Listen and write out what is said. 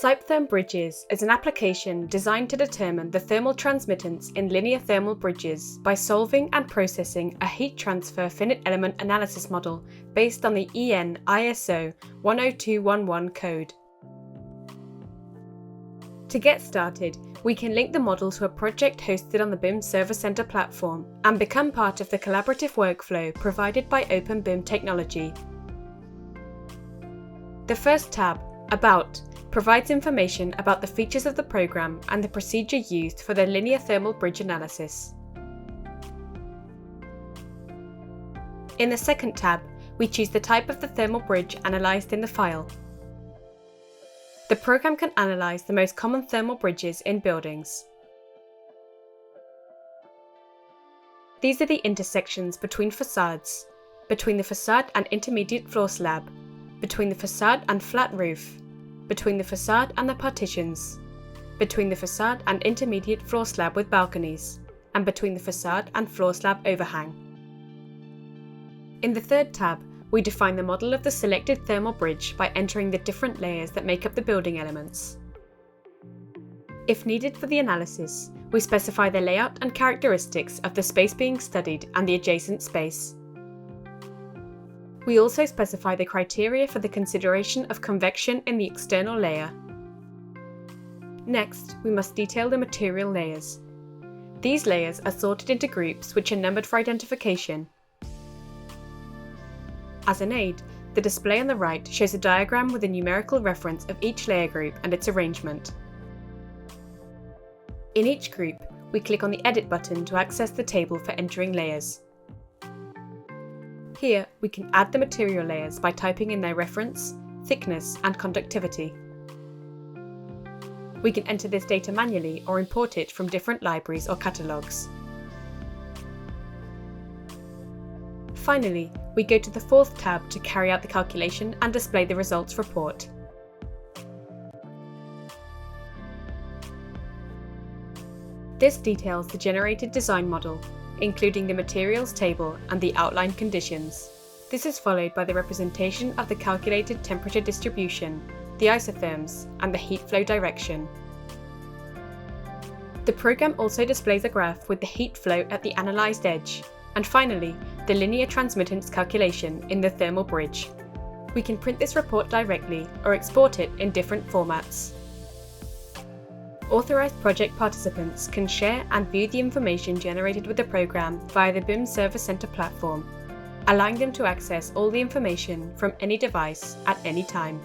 Cypetherm Bridges is an application designed to determine the thermal transmittance in linear thermal bridges by solving and processing a heat transfer finite element analysis model based on the EN ISO 10211 code. To get started, we can link the model to a project hosted on the BIMserver.center platform and become part of the collaborative workflow provided by OpenBIM technology. The first tab, About, provides information about the features of the program and the procedure used for the linear thermal bridge analysis. In the second tab, we choose the type of the thermal bridge analysed in the file. The program can analyse the most common thermal bridges in buildings. These are the intersections between facades, between the facade and intermediate floor slab, between the facade and flat roof, between the facade and the partitions, between the facade and intermediate floor slab with balconies, and between the facade and floor slab overhang. In the third tab, we define the model of the selected thermal bridge by entering the different layers that make up the building elements. If needed for the analysis, we specify the layout and characteristics of the space being studied and the adjacent space. We also specify the criteria for the consideration of convection in the external layer. Next, we must detail the material layers. These layers are sorted into groups which are numbered for identification. As an aid, the display on the right shows a diagram with a numerical reference of each layer group and its arrangement. In each group, we click on the Edit button to access the table for entering layers. Here, we can add the material layers by typing in their reference, thickness, and conductivity. We can enter this data manually or import it from different libraries or catalogues. Finally, we go to the fourth tab to carry out the calculation and display the results report. This details the generated design model, including the materials table and the outline conditions. This is followed by the representation of the calculated temperature distribution, the isotherms, and the heat flow direction. The program also displays a graph with the heat flow at the analysed edge, and finally, the linear transmittance calculation in the thermal bridge. We can print this report directly or export it in different formats. Authorised project participants can share and view the information generated with the program via the BIMserver.center platform, allowing them to access all the information from any device at any time.